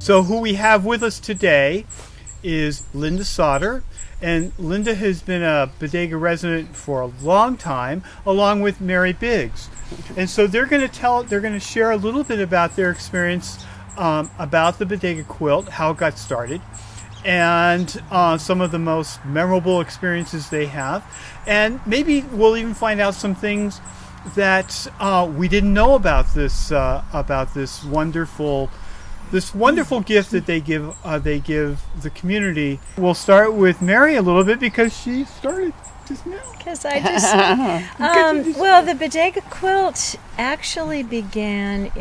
So who we have with us today is Linda Sauder, and Linda has been a Bodega resident for a long time, along with Mary Biggs. And so they're going to share a little bit about their experience about the Bodega Quilt, how it got started, and some of the most memorable experiences they have. And maybe we'll even find out some things that we didn't know about this wonderful gift that they give the community. We'll start with Mary a little bit because she started just now. Because I just well, the Bodega Quilt actually began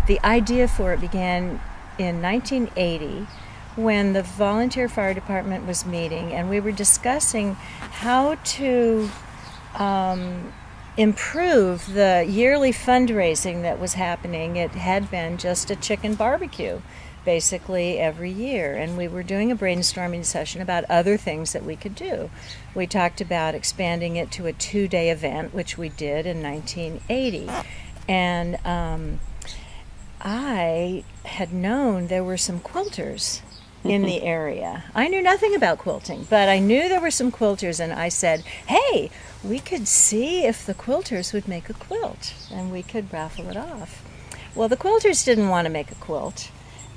the idea for it began in 1980 when the volunteer fire department was meeting, and we were discussing how to improve the yearly fundraising that was happening. It had been just a chicken barbecue basically every year, and we were doing a brainstorming session about other things that we could do. We talked about expanding it to a 2-day event, which we did in 1980, and I had known there were some quilters in the area. I knew nothing about quilting, but I knew there were some quilters, and I said, hey, we could see if the quilters would make a quilt, and we could raffle it off. Well, the quilters didn't want to make a quilt,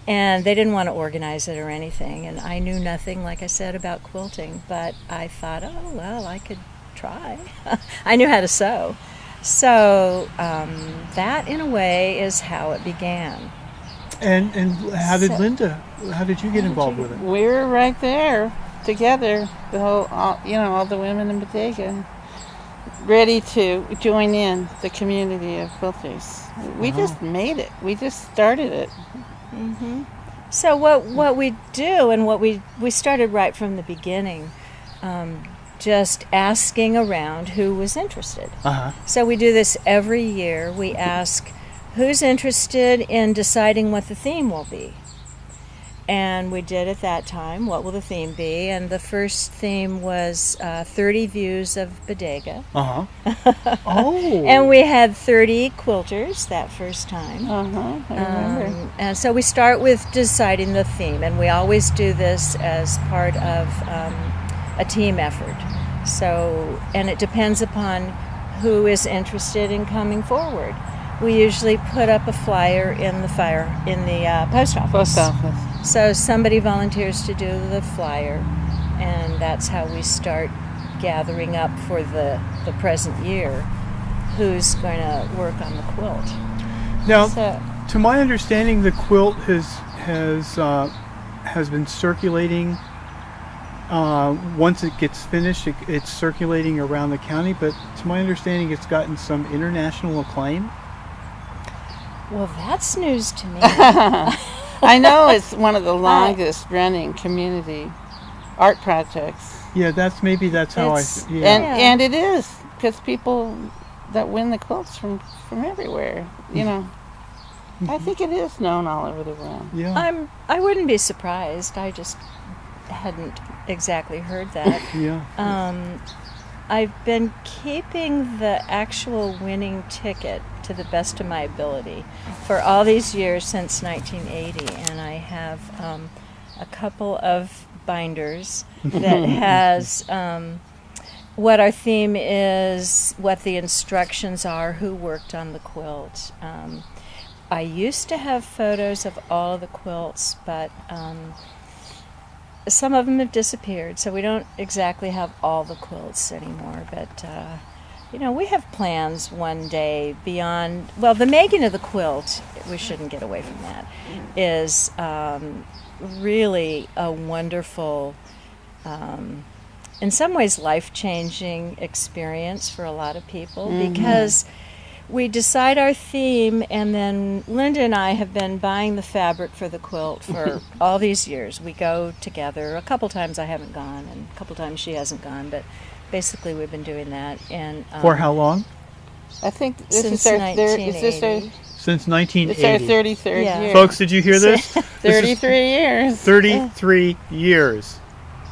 and they didn't want to organize it or anything, and I knew nothing, like I said, about quilting, but I thought, oh, well, I could try. I knew how to sew. So that, in a way, is how it began. And how did you get involved with it? We were right there together, all the women in Bodega, ready to join in the community of quilters. We just made it. We just started it. Mm-hmm. So what we do, and what we started right from the beginning, just asking around who was interested. So we do this every year. We ask who's interested in deciding what the theme will be. And we did at that time, what will the theme be? And the first theme was 30 views of Bodega. Oh. And we had 30 quilters that first time. I remember. And so we start with deciding the theme, and we always do this as part of a team effort. So, and it depends upon who is interested in coming forward. We usually put up a flyer in the post office. So somebody volunteers to do the flyer, and that's how we start gathering up for the present year who's going to work on the quilt. Now, to my understanding, the quilt has been circulating. Once it gets finished, it's circulating around the county, but to my understanding, it's gotten some international acclaim. Well, that's news to me. I know it's one of the longest running community art projects. Yeah, that's how And it is, because people that win the quilts from everywhere, I think it is known all over the world. Yeah. I wouldn't be surprised. I just hadn't exactly heard that. I've been keeping the actual winning ticket to the best of my ability for all these years since 1980, and I have a couple of binders that has what our theme is, what the instructions are, who worked on the quilt. I used to have photos of all of the quilts, but some of them have disappeared, so we don't exactly have all the quilts anymore, but we have plans one day beyond, well, the making of the quilt, we shouldn't get away from that, is really a wonderful, in some ways life-changing experience for a lot of people, because we decide our theme, and then Linda and I have been buying the fabric for the quilt for all these years. We go together. A couple times I haven't gone, and a couple times she hasn't gone, but basically we've been doing that. And for how long? I think since 1980. Since 1980. It's our 33rd year. Folks, did you hear this? 33 years. 33 years.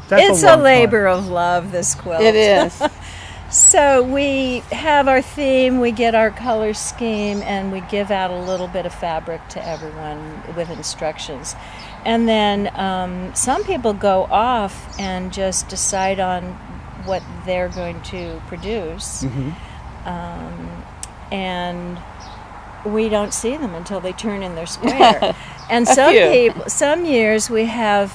That's it's a labor of love, this quilt. It is. So we have our theme, we get our color scheme, and we give out a little bit of fabric to everyone with instructions. And then some people go off and just decide on what they're going to produce. And we don't see them until they turn in their square. And some years we have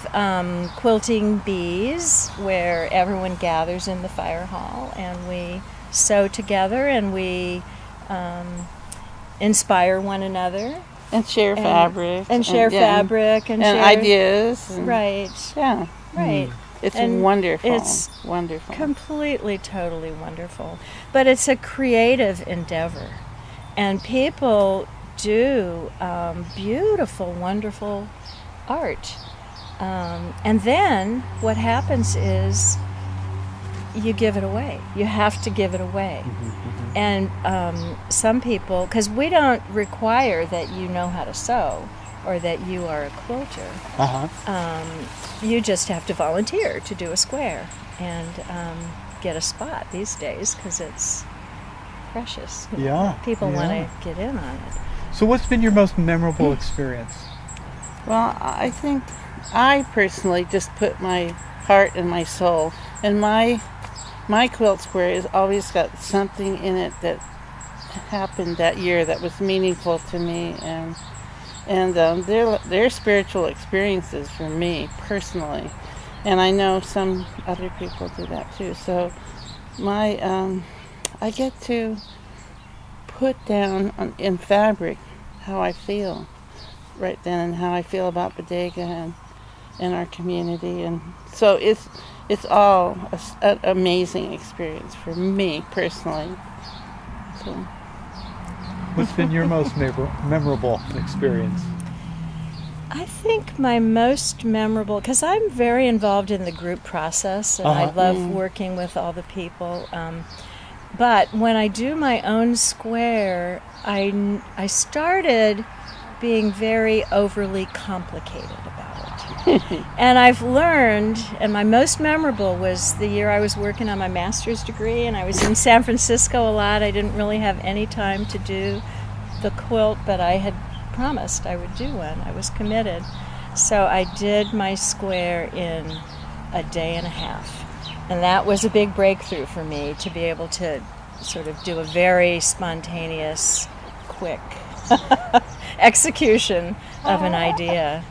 quilting bees where everyone gathers in the fire hall and we sew together and we inspire one another. And share fabric. And share fabric. And share ideas. Right. Yeah. Right. It's wonderful. It's wonderful. Completely, totally wonderful. But it's a creative endeavor. And people do beautiful, wonderful art. And then what happens is you give it away. You have to give it away. And some people, because we don't require that you know how to sew or that you are a quilter. You just have to volunteer to do a square and get a spot these days because it's precious. People want to get in on it. So what's been your most memorable experience? Well, I think I personally just put my heart and my soul, and my quilt square has always got something in it that happened that year that was meaningful to me, and they're spiritual experiences for me personally, and I know some other people do that too. So I get to put down in fabric how I feel right then and how I feel about Bodega and our community, and so it's all an amazing experience for me personally. So. What's been your most memorable experience? I think my most memorable, because I'm very involved in the group process and I love working with all the people. But when I do my own square, I started being very overly complicated about it. And I've learned, and my most memorable was the year I was working on my master's degree, and I was in San Francisco a lot. I didn't really have any time to do the quilt, but I had promised I would do one. I was committed. So I did my square in a day and a half. And that was a big breakthrough for me, to be able to sort of do a very spontaneous, quick execution of an idea.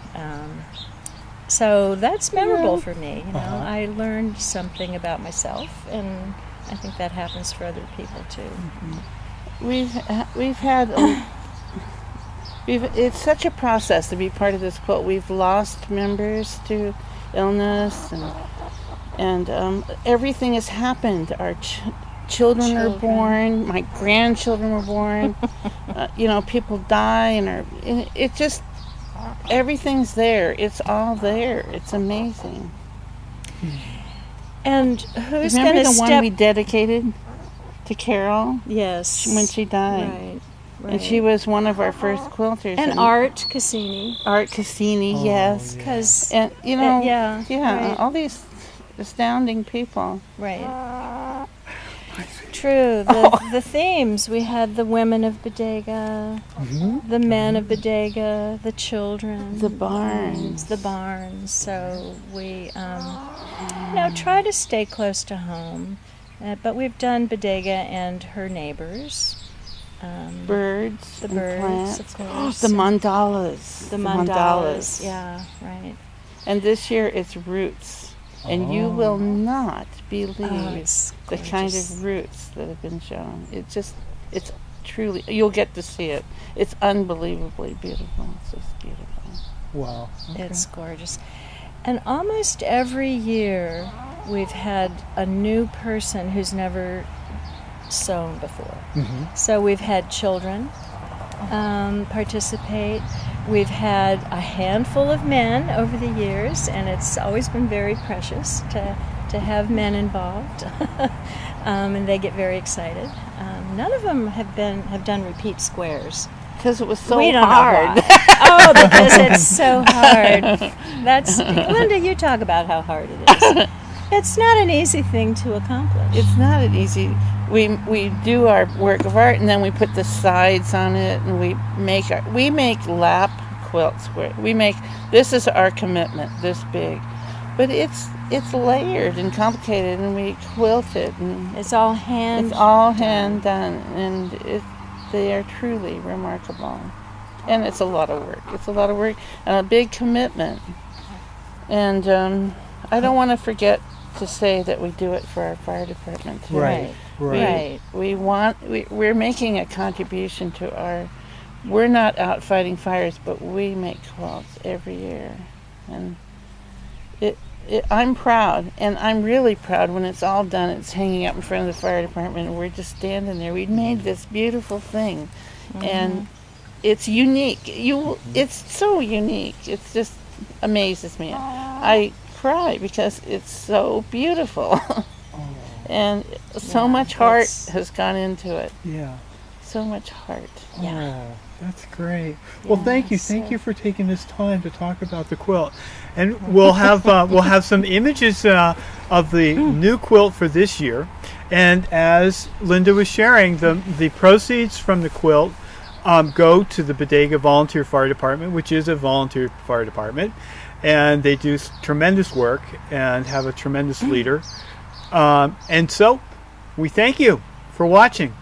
So that's memorable for me. You know, I learned something about myself, and I think that happens for other people too. It's such a process to be part of this quilt. We've lost members to illness, and everything has happened. Our children are born. My grandchildren were born. People die, and it just everything's there. It's all there. It's amazing. And who's going to Remember the one we dedicated to Carol? Yes. When she died. Right. And she was one of our first quilters. And Art Cassini. Art Cassini, yes. Because And, right. all these astounding people. Right. True. The themes, we had the women of Bodega, the men of Bodega, the children, The barns. the barns. So we try to stay close to home, but we've done Bodega and her neighbors. Birds. The and birds, plants. of course. The mandalas. The mandalas. Yeah, right. And this year it's roots. And you will not believe the kind of roots that have been shown. It's truly, you'll get to see it. It's unbelievably beautiful. It's just beautiful. Wow. Okay. It's gorgeous. And almost every year we've had a new person who's never sewn before. So we've had children participate. We've had a handful of men over the years, and it's always been very precious to have men involved, and they get very exciid. None of them have done repeat squares. Because it was so We don't hard. know why. Because it's so hard. That's Linda. You talk about how hard it is. It's not an easy thing to accomplish. It's not an easy. We do our work of art, and then we put the sides on it, and we make lap quilts. This is our commitment, this big, but it's layered and complicated, and we quilt it, and It's all hand. it's all hand done, and they are truly remarkable. And it's a lot of work. It's a lot of work and a big commitment. And I don't want to forget to say that we do it for our fire department too. Right. Right. We're making a contribution to our. We're not out fighting fires, but we make quilts every year, and I'm proud, and I'm really proud when it's all done. It's hanging up in front of the fire department, and we're just standing there. We made this beautiful thing, and it's unique. It's so unique. It just amazes me. I cry because it's so beautiful, and so much heart has gone into it. Yeah. So much heart. Yeah. Oh, that's great. Well, thank you for taking this time to talk about the quilt, and we'll have some images of the new quilt for this year. And as Linda was sharing, the proceeds from the quilt go to the Bodega Volunteer Fire Department, which is a volunteer fire department, and they do tremendous work and have a tremendous leader. And so, we thank you for watching.